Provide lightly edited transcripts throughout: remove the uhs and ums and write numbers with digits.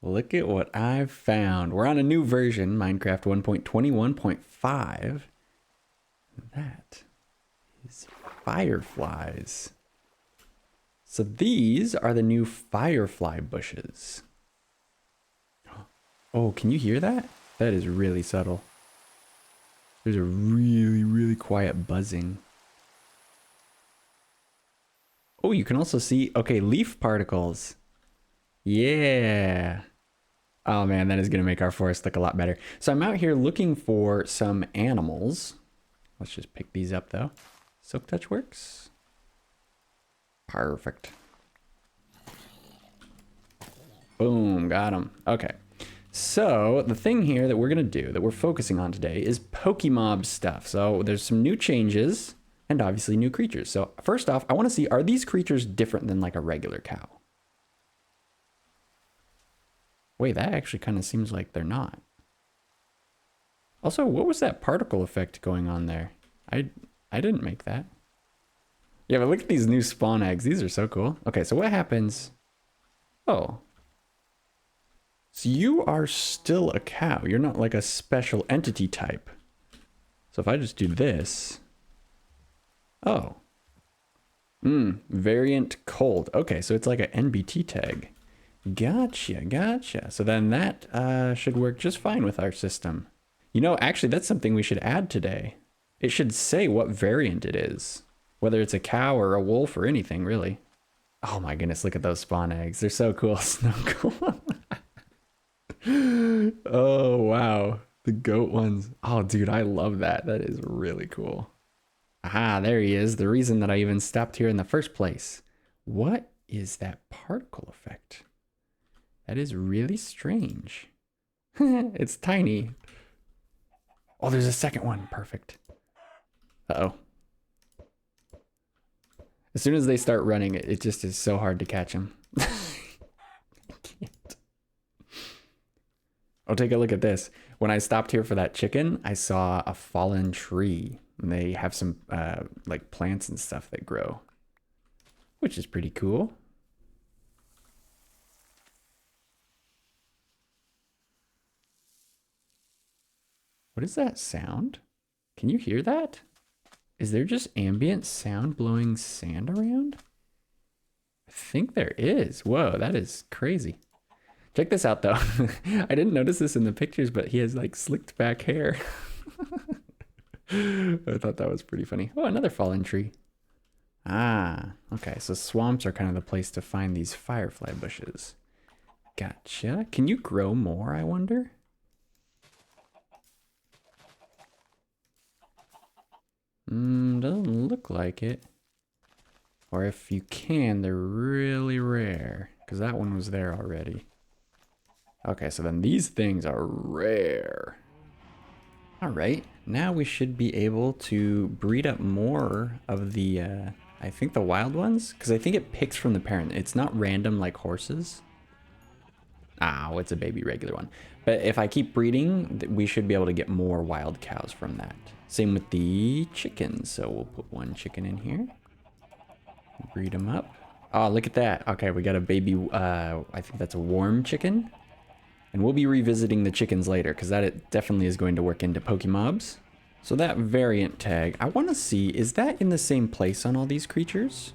Look at what I've found. We're on a new version, Minecraft 1.21.5. That is Fireflies. So these are the new Firefly bushes. Oh, can you hear that? That is really subtle. There's a really, really quiet buzzing. Oh, you can also see, okay, leaf particles. Yeah. Oh man, that is gonna make our forest look a lot better. So I'm out here looking for some animals. Let's just pick these up though. Silk touch works. Perfect. Boom, got them. Okay. So the thing here that we're gonna do, that we're focusing on today, is Pokemob stuff. So there's some new changes and obviously new creatures. So first off, I wanna see, are these creatures different than like a regular cow? Wait, that actually kind of seems like they're not. Also, what was that particle effect going on there? I didn't make that. Yeah, but look at these new spawn eggs. These are so cool. Okay, so what happens? Oh. So you are still a cow. You're not like a special entity type. So if I just do this. Oh. Variant cold. Okay, so it's like an NBT tag. Gotcha, gotcha. So then that should work just fine with our system. You know, actually, that's something we should add today. It should say what variant it is. Whether it's a cow or a wolf or anything, really. Oh my goodness, look at those spawn eggs. They're so cool. Snow. Oh, wow. The goat ones. Oh, dude, I love that. That is really cool. Aha, there he is. The reason that I even stopped here in the first place. What is that particle effect? That is really strange. It's tiny. Oh, there's a second one. Perfect. Uh-oh. As soon as they start running, it just is so hard to catch them. I can't. Oh, take a look at this. When I stopped here for that chicken, I saw a fallen tree. And they have some like plants and stuff that grow, which is pretty cool. What is that sound? Can you hear that? Is there just ambient sound blowing sand around? I think there is. Whoa, that is crazy. Check this out though. I didn't notice this in the pictures, but he has like slicked back hair. I thought that was pretty funny. Oh, another fallen tree. Ah, okay. So swamps are kind of the place to find these firefly bushes. Gotcha. Can you grow more, I wonder? Doesn't look like it. Or if you can, they're really rare. Because that one was there already. Okay, so then these things are rare. Alright, now we should be able to breed up more of the, I think the wild ones. Because I think it picks from the parent. It's not random like horses. Oh, it's a baby regular one. But if I keep breeding, we should be able to get more wild cows from that. Same with the chickens. So we'll put one chicken in here. Breed them up. Oh, look at that. Okay, we got a baby, I think that's a warm chicken. And we'll be revisiting the chickens later because that it definitely is going to work into Pokemobs. So that variant tag, I want to see, is that in the same place on all these creatures?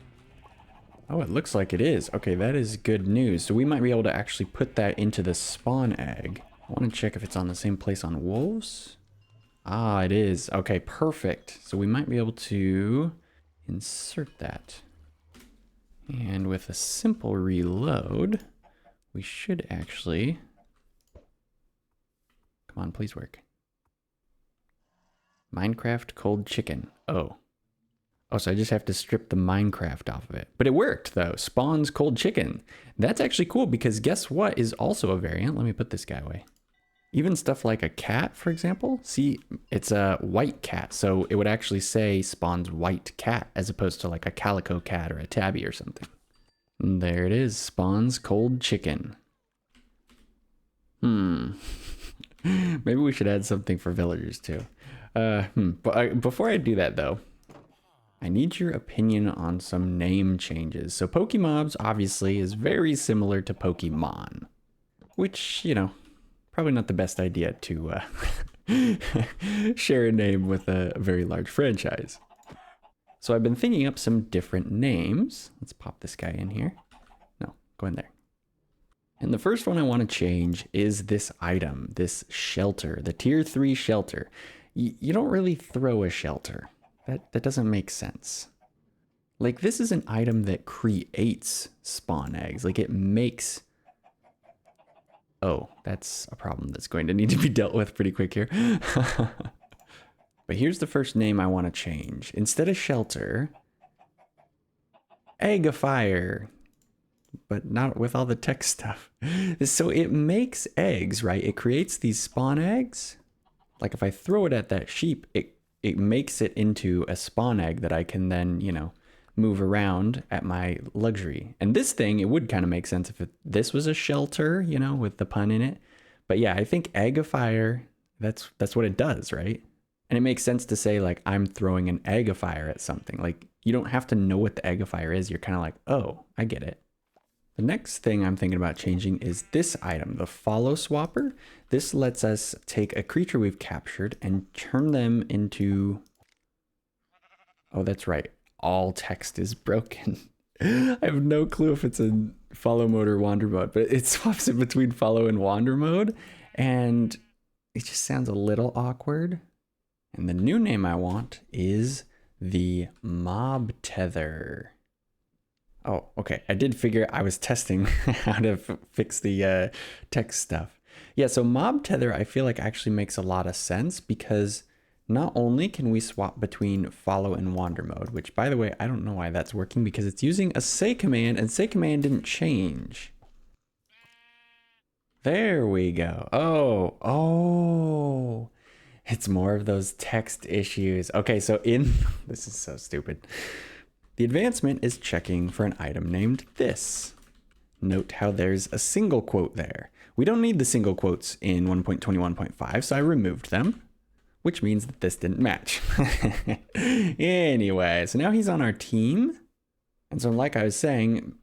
Oh, it looks like it is. Okay, that is good news. So we might be able to actually put that into the spawn egg. I want to check if it's on the same place on wolves. Ah, it is. Okay, perfect. So we might be able to insert that. And with a simple reload, we should actually... Come on, please work. Minecraft cold chicken. Oh. Oh, so I just have to strip the Minecraft off of it. But it worked, though. Spawns cold chicken. That's actually cool because guess what is also a variant? Let me put this guy away. Even stuff like a cat, for example. See, it's a white cat. So it would actually say spawns white cat as opposed to like a calico cat or a tabby or something. And there it is. Spawns cold chicken. Maybe we should add something for villagers too. But before I do that though, I need your opinion on some name changes. So Pokemobs obviously is very similar to Pokemon. which, you know, probably not the best idea to share a name with a very large franchise. So I've been thinking up some different names. Let's pop this guy in here. No, go in there. And the first one I want to change is this item, this shelter, the tier 3 shelter. You don't really throw a shelter. That doesn't make sense. Like, this is an item that creates spawn eggs. Like, it makes... Oh, that's a problem that's going to need to be dealt with pretty quick here. But here's the first name I want to change. Instead of shelter, eggifier. But not with all the tech stuff. So it makes eggs, right? It creates these spawn eggs. Like if I throw it at that sheep, it makes it into a spawn egg that I can then, you know, move around at my luxury. And this thing, it would kind of make sense if this was a shelter, you know, with the pun in it. But yeah, I think eggifier, that's what it does, right? And it makes sense to say like, I'm throwing an eggifier at something. Like you don't have to know what the eggifier is. You're kind of like, oh, I get it. The next thing I'm thinking about changing is this item, the follow swapper. This lets us take a creature we've captured and turn them into... Oh, that's right. All text is broken. I have no clue if it's in follow mode or wander mode, but it swaps it between follow and wander mode. And it just sounds a little awkward. And the new name I want is the mob tether. Oh, okay. I did figure I was testing how to fix the text stuff. Yeah, so mob tether I feel like actually makes a lot of sense because not only can we swap between follow and wander mode, which by the way, I don't know why that's working because it's using a say command and say command didn't change. There we go. Oh, it's more of those text issues. Okay, so this is so stupid. The advancement is checking for an item named this. Note how there's a single quote there. We don't need the single quotes in 1.21.5, so I removed them, which means that this didn't match. Anyway, so now he's on our team. And so like I was saying,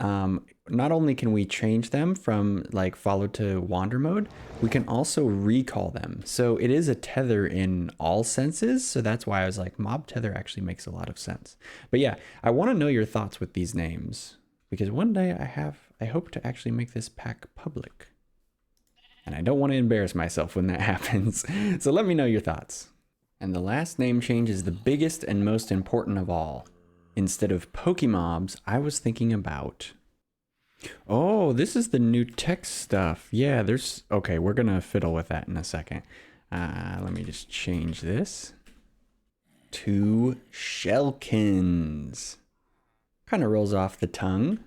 not only can we change them from like follow to wander mode, we can also recall them. So it is a tether in all senses. So that's why I was like, mob tether actually makes a lot of sense. But yeah, I want to know your thoughts with these names because one day I hope to actually make this pack public. And I don't want to embarrass myself when that happens. So let me know your thoughts. And the last name change is the biggest and most important of all. Instead of Pokemobs, I was thinking about... Oh, this is the new text stuff. Yeah, there's... Okay, we're going to fiddle with that in a second. Let me just change this to Shellkins. Kind of rolls off the tongue.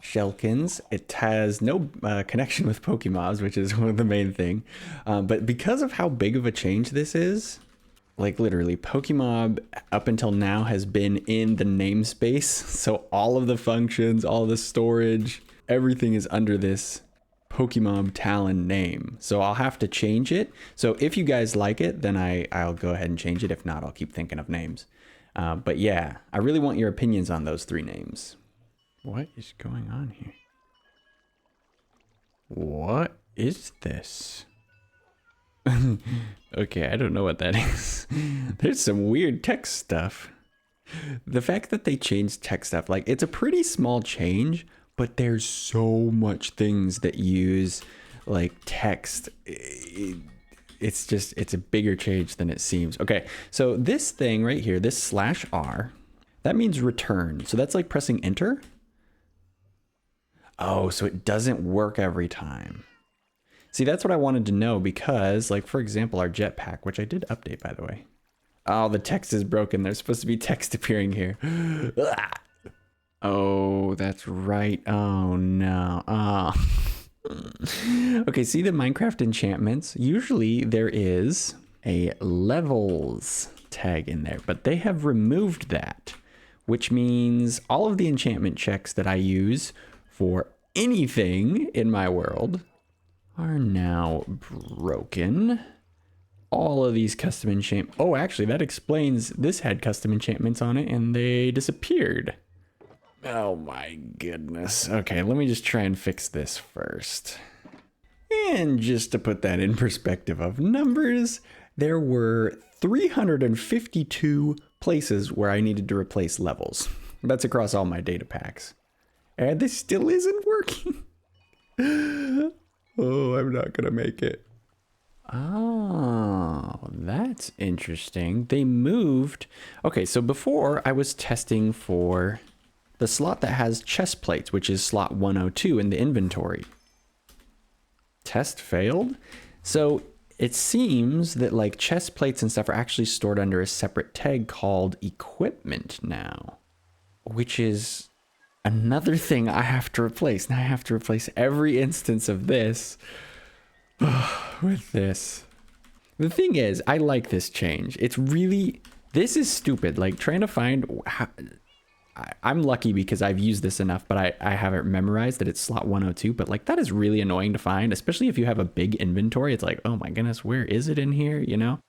Shellkins. It has no connection with Pokemobs, which is one of the main thing. But because of how big of a change this is... Like literally, Pokemob up until now has been in the namespace. So all of the functions, all the storage, everything is under this Pokemob Talon name. So I'll have to change it. So if you guys like it, then I'll go ahead and change it. If not, I'll keep thinking of names. But yeah, I really want your opinions on those 3 names. What is going on here? What is this? Okay, I don't know what that is. There's some weird text stuff. The fact that they changed text stuff, like it's a pretty small change, but there's so much things that use like text. It's a bigger change than it seems. Okay, so this thing right here, this /R, that means return. So that's like pressing enter. Oh, so it doesn't work every time. See, that's what I wanted to know because, like, for example, our jetpack, which I did update, by the way. Oh, the text is broken. There's supposed to be text appearing here. Oh, that's right. Oh, no. Oh. Okay, see the Minecraft enchantments? Usually there is a levels tag in there, but they have removed that, which means all of the enchantment checks that I use for anything in my world are now broken. All of these custom enchantments. Oh, actually, that explains this had custom enchantments on it and they disappeared. Oh my goodness. Okay, let me just try and fix this first. And just to put that in perspective of numbers, there were 352 places where I needed to replace levels. That's across all my data packs. And this still isn't working. Oh, I'm not gonna make it. Oh, that's interesting. They moved. Okay, so before I was testing for the slot that has chest plates, which is slot 102 in the inventory. Test failed. So it seems that like chest plates and stuff are actually stored under a separate tag called equipment now, which is another thing I have to replace. Now I have to replace every instance of this with this. The thing is, I like this change. It's really, this is stupid. Like trying to find how, I'm lucky because I've used this enough, but I haven't memorized that it's slot 102. But like that is really annoying to find, especially if you have a big inventory. It's like, oh my goodness, where is it in here? You know?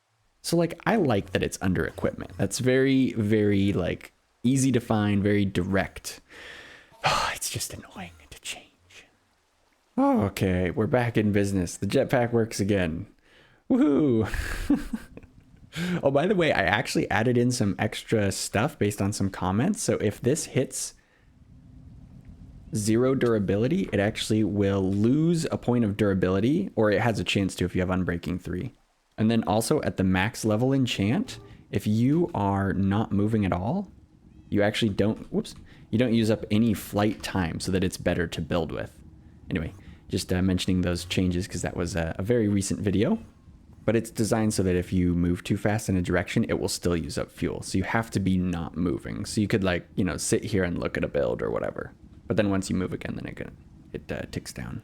So like, I like that it's under equipment. That's very, very like easy to find, very direct. Oh, it's just annoying to change. Oh, okay, we're back in business. The jetpack works again. Woohoo! Oh, by the way, I actually added in some extra stuff based on some comments. So if this hits 0 durability, it actually will lose a point of durability, or it has a chance to if you have Unbreaking 3. And then also at the max level enchant, if you are not moving at all, you actually don't, you don't use up any flight time so that it's better to build with. Anyway, just mentioning those changes because that was a very recent video. But it's designed so that if you move too fast in a direction, it will still use up fuel. So you have to be not moving. So you could like, you know, sit here and look at a build or whatever. But then once you move again, then it ticks down.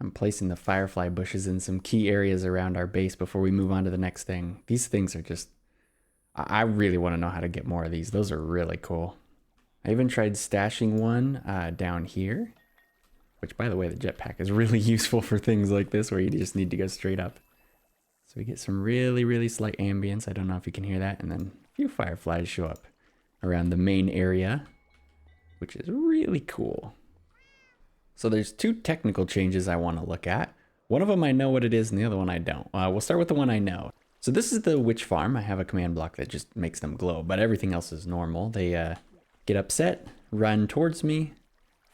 I'm placing the firefly bushes in some key areas around our base before we move on to the next thing. These things are just, I really want to know how to get more of these. Those are really cool. I even tried stashing one down here, which by the way, the jetpack is really useful for things like this where you just need to go straight up. So we get some really, really slight ambience. I don't know if you can hear that. And then a few fireflies show up around the main area, which is really cool. So there's 2 technical changes I want to look at. One of them I know what it is and the other one I don't. We'll start with the one I know. So this is the witch farm. I have a command block that just makes them glow, but everything else is normal. They get upset, run towards me,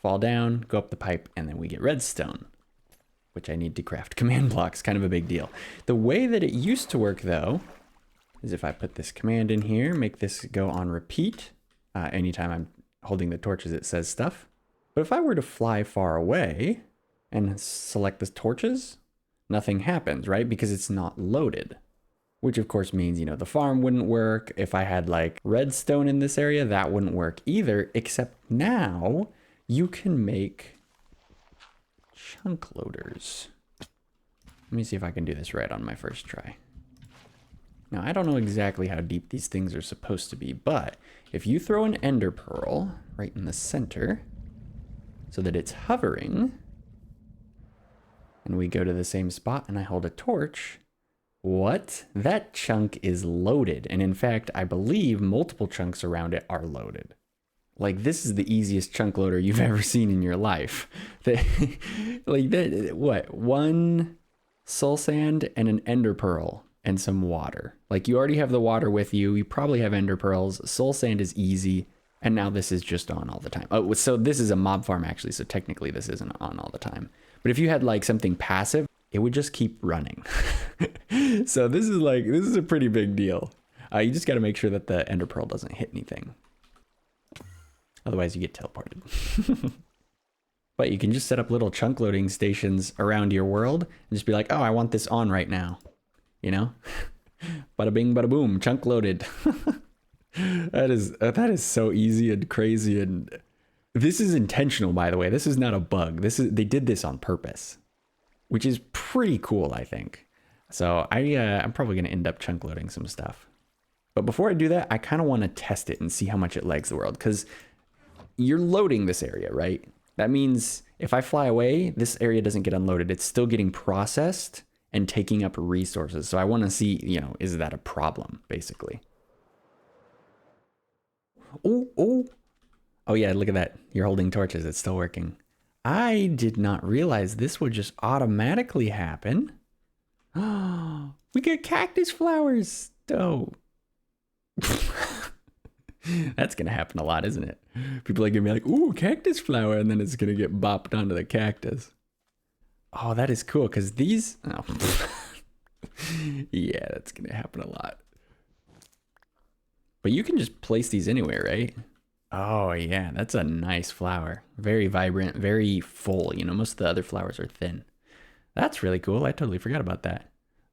fall down, go up the pipe, and then we get redstone, which I need to craft command blocks, kind of a big deal. The way that it used to work though, is if I put this command in here, make this go on repeat. Anytime I'm holding the torches, it says stuff. But if I were to fly far away and select the torches, nothing happens, right? Because it's not loaded, which of course means, you know, the farm wouldn't work. If I had like redstone in this area, that wouldn't work either, except now you can make chunk loaders. Let me see if I can do this right on my first try. Now, I don't know exactly how deep these things are supposed to be, but if you throw an ender pearl right in the center so that it's hovering, and we go to the same spot and I hold a torch, what? That chunk is loaded. And in fact, I believe multiple chunks around it are loaded. Like, this is the easiest chunk loader you've ever seen in your life. Like, that, what? 1 soul sand and an ender pearl and some water. Like, you already have the water with you. You probably have ender pearls. Soul sand is easy. And now this is just on all the time. Oh, so this is a mob farm, actually. So technically, this isn't on all the time. But if you had, like, something passive, it would just keep running. So this is a pretty big deal. You just got to make sure that the ender pearl doesn't hit anything. Otherwise, you get teleported. But you can just set up little chunk loading stations around your world and just be like, oh, I want this on right now. You know? Bada bing, bada boom, chunk loaded. That is so easy and crazy. And this is intentional, by the way. This is not a bug. They did this on purpose, which is pretty cool, I think. So I'm probably going to end up chunk loading some stuff. But before I do that, I kind of want to test it and see how much it lags the world, because you're loading this area, right? That means if I fly away, this area doesn't get unloaded. It's still getting processed and taking up resources. So I want to see, you know, is that a problem, basically? Oh yeah, look at that. You're holding torches. It's still working. I did not realize this would just automatically happen. We get cactus flowers. Oh. That's going to happen a lot, isn't it? People are going to be like, ooh, cactus flower. And then it's going to get bopped onto the cactus. Oh, that is cool. Because these... Oh. Yeah, that's going to happen a lot. But you can just place these anywhere, right? Oh, yeah. That's a nice flower. Very vibrant, very full. You know, most of the other flowers are thin. That's really cool. I totally forgot about that.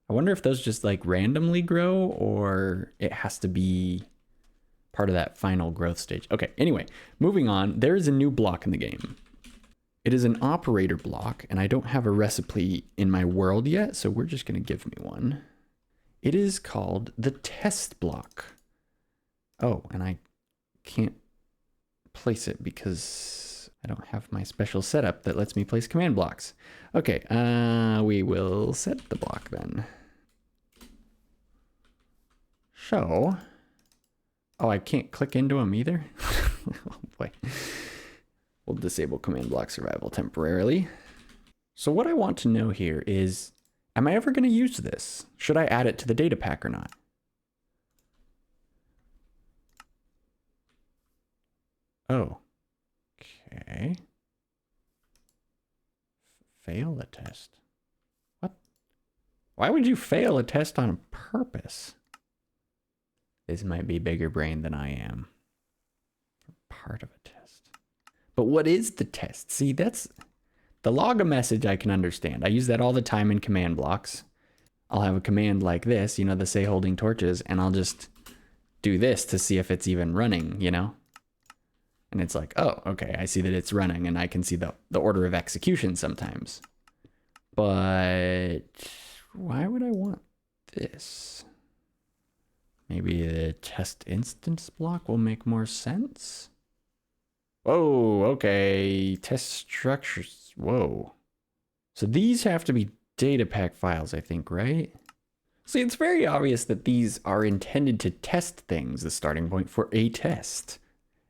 I wonder if those just like randomly grow or it has to be part of that final growth stage. Okay, anyway, moving on. There is a new block in the game. It is an operator block, and I don't have a recipe in my world yet, so we're just going to give me one. It is called the test block. Oh, and I can't place it because I don't have my special setup that lets me place command blocks. Okay, we will set the block then. So, oh, I can't click into them either? Oh boy. We'll disable command block survival temporarily. So what I want to know here is, am I ever going to use this? Should I add it to the data pack or not? Oh, okay. Fail a test. What? Why would you fail a test on purpose? This might be bigger brain than I am. Part of a test. But what is the test? See, that's the log a message I can understand. I use that all the time in command blocks. I'll have a command like this, you know, the say holding torches, and I'll just do this to see if it's even running, you know? And it's like, oh, okay, I see that it's running, and I can see the order of execution sometimes. But why would I want this? Maybe the test instance block will make more sense? Whoa, okay, test structures, whoa. So these have to be datapack files, I think, right? See, it's very obvious that these are intended to test things, the starting point for a test.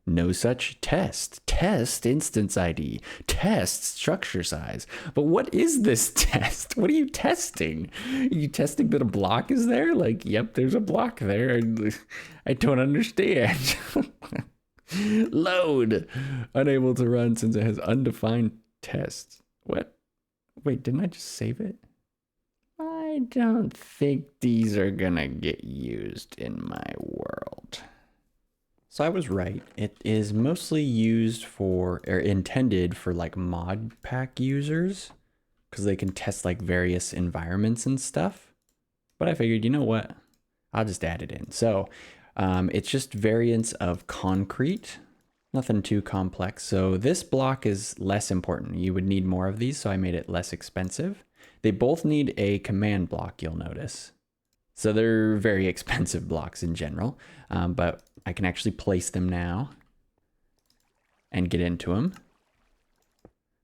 No such test. Test instance ID. Test structure size. But what is this test? What are you testing? Are you testing that a block is there? Like, yep, there's a block there. I don't understand. Load. Unable to run since it has undefined test. What? Wait, didn't I just save it? I don't think these are gonna get used in my world. So I was right. It is mostly used for, or intended for like mod pack users, because they can test like various environments and stuff. But I figured, you know what? I'll just add it in. So it's just variants of concrete, nothing too complex. So this block is less important. You would need more of these, so I made it less expensive. They both need a command block, you'll notice. So they're very expensive blocks in general, but I can actually place them now and get into them.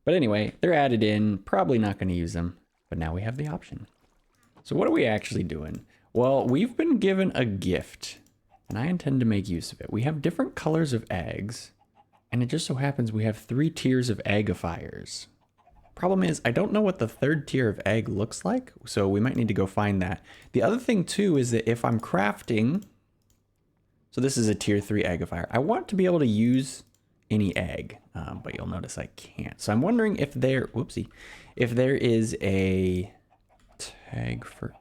But anyway, they're added in, probably not going to use them, but now we have the option. So what are we actually doing? Well, we've been given a gift, and I intend to make use of it. We have different colors of eggs, and it just so happens we have 3 tiers of eggifiers. Problem is, I don't know what the 3rd tier of egg looks like, so we might need to go find that. The other thing too is that if I'm crafting, so this is a tier 3 eggifier, I want to be able to use any egg, but you'll notice I can't. So I'm wondering if there, whoopsie, if there is a tag for,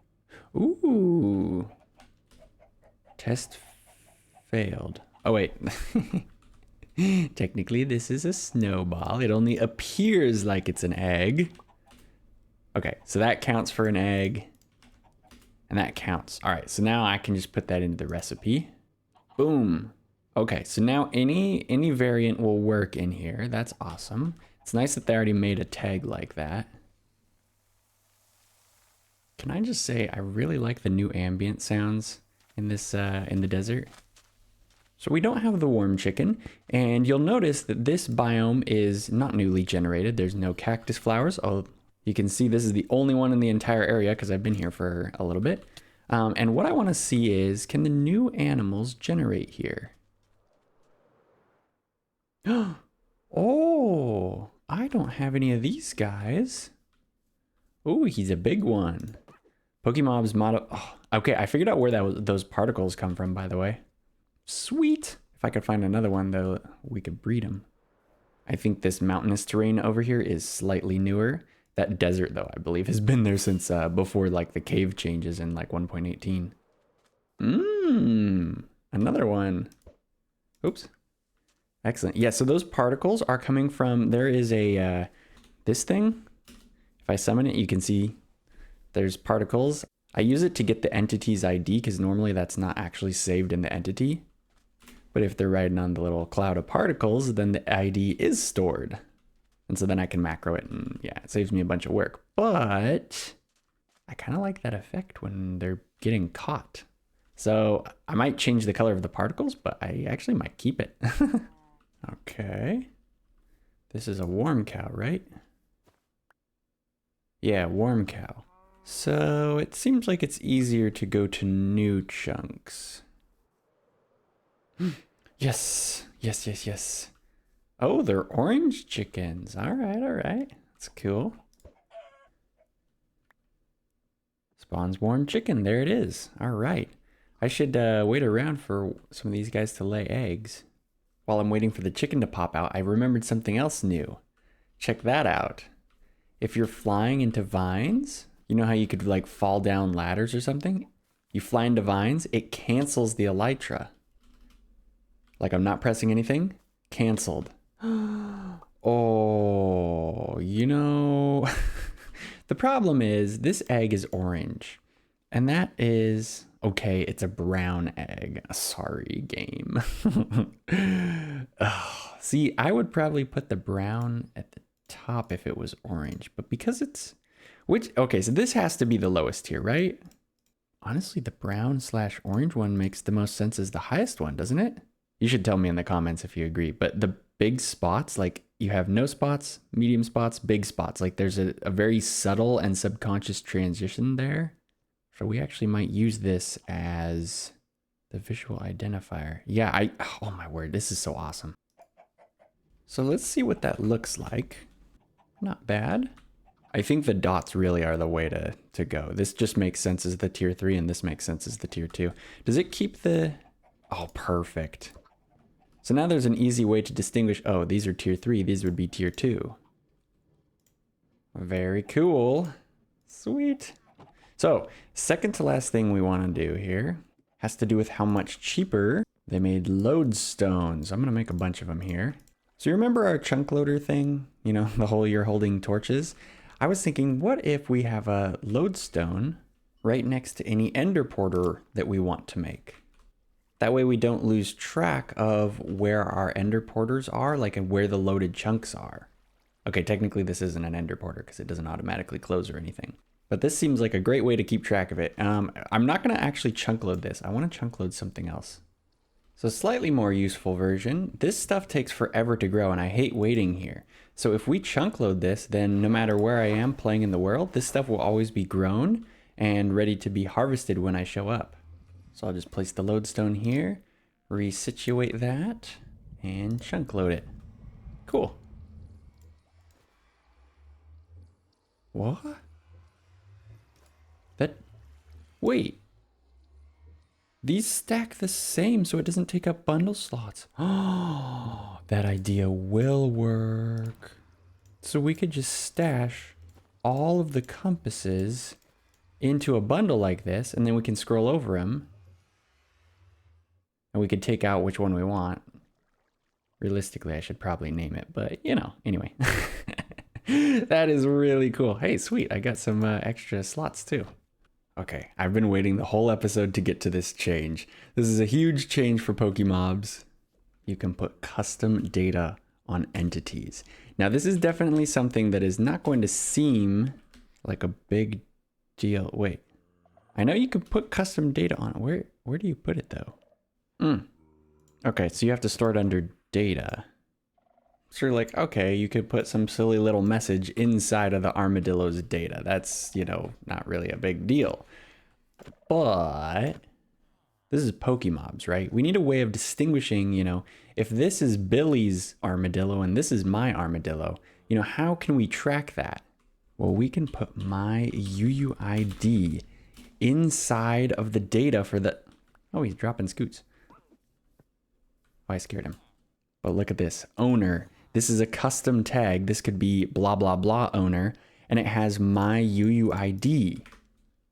ooh, test failed. Oh wait. Technically, this is a snowball. It only appears like it's an egg. Okay, so that counts for an egg. And that counts. All right, so now I can just put that into the recipe. Boom. Okay, so now any variant will work in here. That's awesome. It's nice that they already made a tag like that. Can I just say I really like the new ambient sounds in this in the desert? So we don't have the warm chicken, and you'll notice that this biome is not newly generated. There's no cactus flowers. Oh, you can see this is the only one in the entire area because I've been here for a little bit. And what I want to see is, can the new animals generate here? Oh, I don't have any of these guys. Oh, he's a big one. Pokemobs model. Oh, okay, I figured out where those particles come from, by the way. Sweet. If I could find another one, though, we could breed them. I think this mountainous terrain over here is slightly newer. That desert, though, I believe, has been there since before, like, the cave changes in, like, 1.18. Another one. Oops. Excellent. Yeah, so those particles are coming from, there is a, this thing. If I summon it, you can see there's particles. I use it to get the entity's ID because normally that's not actually saved in the entity. But if they're riding on the little cloud of particles, then the ID is stored. And so then I can macro it and yeah, it saves me a bunch of work. But I kind of like that effect when they're getting caught. So I might change the color of the particles, but I actually might keep it. Okay. This is a warm cow, right? Yeah, warm cow. So it seems like it's easier to go to new chunks. Yes, yes, yes, yes. Oh, they're orange chickens. All right, all right. That's cool. Spawns warm chicken. There it is. All right. I should wait around for some of these guys to lay eggs. While I'm waiting for the chicken to pop out, I remembered something else new. Check that out. If you're flying into vines, you know how you could like fall down ladders or something? You fly into vines, it cancels the elytra. Like I'm not pressing anything, canceled. Oh, you know, the problem is this egg is orange and that is, okay, it's a brown egg. Sorry, game. Oh, see, I would probably put the brown at the top if it was orange, but because it's, okay, so this has to be the lowest tier, right? Honestly, the brown/orange one makes the most sense as the highest one, doesn't it? You should tell me in the comments if you agree, but the big spots, like you have no spots, medium spots, big spots, like there's a very subtle and subconscious transition there. So we actually might use this as the visual identifier. Yeah, oh my word, this is so awesome. So let's see what that looks like. Not bad. I think the dots really are the way to go. This just makes sense as the tier 3 and this makes sense as the tier 2. Does it keep the, oh, perfect. So now there's an easy way to distinguish, oh, these are tier 3, these would be tier 2. Very cool. Sweet. So, second to last thing we want to do here has to do with how much cheaper they made Lodestones. I'm going to make a bunch of them here. So you remember our chunk loader thing? You know, the whole you're holding torches? I was thinking, what if we have a lodestone right next to any ender porter that we want to make? That way we don't lose track of where our ender porters are, like where the loaded chunks are. Okay, technically this isn't an ender porter because it doesn't automatically close or anything. But this seems like a great way to keep track of it. I'm not going to actually chunk load this. I want to chunk load something else. So slightly more useful version. This stuff takes forever to grow and I hate waiting here. So if we chunk load this, then no matter where I am playing in the world, this stuff will always be grown and ready to be harvested when I show up. So I'll just place the lodestone here, resituate that, and chunk load it. Cool. What? Wait. These stack the same so it doesn't take up bundle slots. Oh, that idea will work. So we could just stash all of the compasses into a bundle like this, and then we can scroll over them. And we could take out which one we want. Realistically, I should probably name it, but you know, anyway. That is really cool. Hey, sweet, I got some extra slots too. Okay, I've been waiting the whole episode to get to this change. This is a huge change for Pokemobs. You can put custom data on entities. Now, this is definitely something that is not going to seem like a big deal. Wait, I know you can put custom data on it. Where do you put it though? Okay, so you have to store it under data. So you're like, okay, you could put some silly little message inside of the armadillo's data. That's, you know, not really a big deal. But this is Pokemobs, right? We need a way of distinguishing, you know, if this is Billy's armadillo and this is my armadillo, You know, how can we track that? Well, we can put my UUID inside of the data for the... Oh, he's dropping scoots. Oh, I scared him. But look at this. Owner. This is a custom tag. This could be blah, blah, blah owner. And it has my UUID.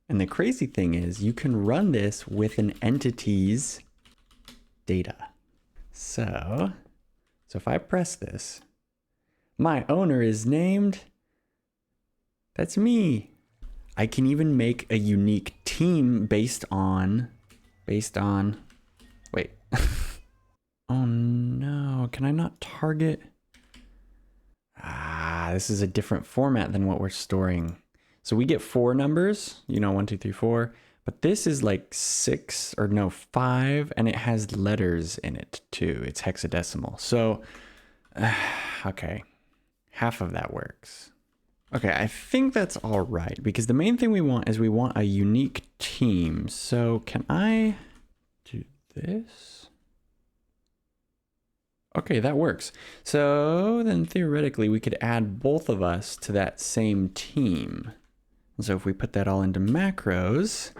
And the crazy thing is you can run this with an entity's data. So if I press this, my owner is named... That's me. I can even make a unique team based on, wait. Oh no, can I not target? This is a different format than what we're storing. So we get 4 numbers, you know, 1, 2, 3, 4, but this is like 5, and it has letters in it too. It's hexadecimal. So, okay, half of that works. Okay, I think that's all right, because the main thing we want is we want a unique team. So can I do this? Okay, that works. So then theoretically we could add both of us to that same team. And so if we put that all into macros,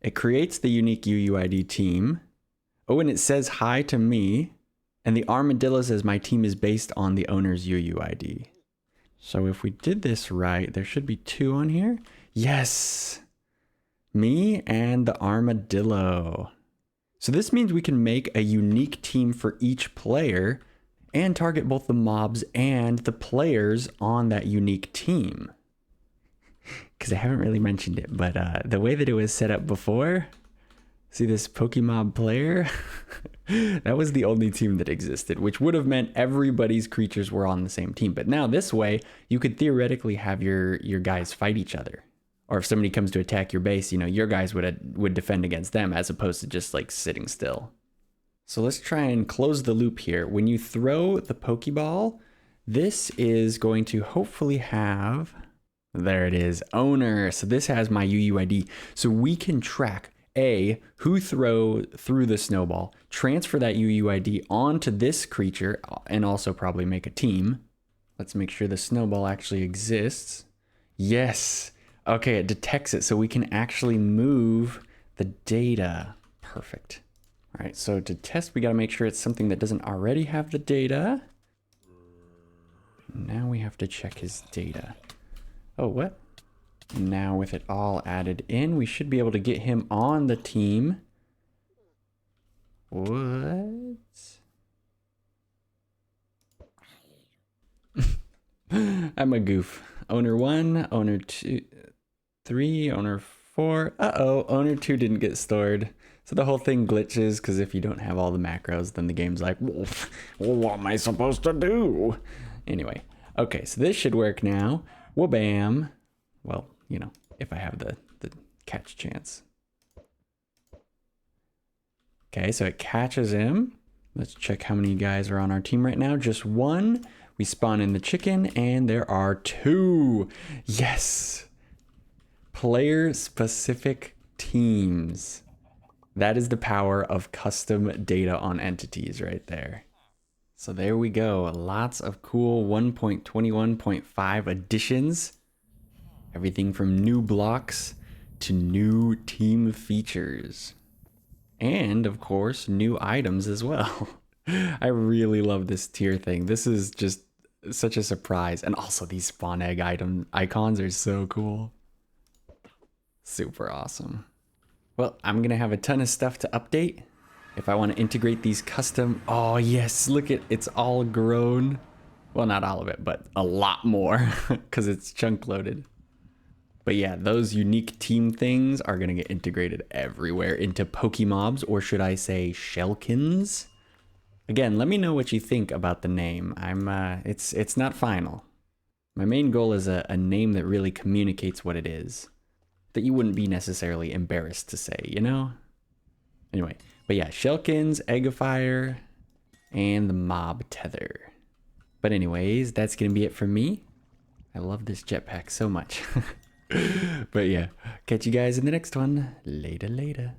it creates the unique UUID team. Oh, and it says hi to me. And the armadillo says my team is based on the owner's UUID. So if we did this right, there should be 2 on here. Yes, me and the armadillo. So this means we can make a unique team for each player and target both the mobs and the players on that unique team. Because I haven't really mentioned it, but the way that it was set up before, see this Pokemob player? That was the only team that existed, which would have meant everybody's creatures were on the same team. But now this way, you could theoretically have your guys fight each other. Or if somebody comes to attack your base, you know, your guys would defend against them as opposed to just like sitting still. So let's try and close the loop here. When you throw the Pokeball, this is going to hopefully have, there it is, owner. So this has my UUID. So we can track who threw the snowball, transfer that UUID onto this creature, and also probably make a team. Let's make sure the snowball actually exists. Yes. Okay, it detects it, so we can actually move the data. Perfect. All right, so to test, we got to make sure it's something that doesn't already have the data. Now we have to check his data. Oh, what? Now with it all added in, we should be able to get him on the team. What? I'm a goof. Owner 1, owner 2, 3, owner 4. Uh-oh, owner 2 didn't get stored. So the whole thing glitches because if you don't have all the macros, then the game's like, well, what am I supposed to do? Anyway, okay, so this should work now. Wha-bam. Well, you know, if I have the catch chance. Okay, so it catches him. Let's check how many guys are on our team right now. Just 1. We spawn in the chicken and there are 2. Yes. Player specific teams. That is the power of custom data on entities right there. So there we go. Lots of cool 1.21.5 additions. Everything from new blocks to new team features. And of course, new items as well. I really love this tier thing. This is just such a surprise. And also these spawn egg icons are so cool. Super awesome. Well, I'm gonna have a ton of stuff to update. If I want to integrate these custom, oh yes, look at, it's all grown. Well, not all of it, but a lot more because it's chunk loaded. But yeah, those unique team things are gonna get integrated everywhere into Pokemobs, or should I say Shellkins? Again, let me know what you think about the name. It's not final. My main goal is a name that really communicates what it is, that you wouldn't be necessarily embarrassed to say, you know? Anyway, but yeah, Shellkins, Eggifier, and the Mob Tether. But anyways, that's gonna be it for me. I love this jetpack so much. But yeah, catch you guys in the next one. Later.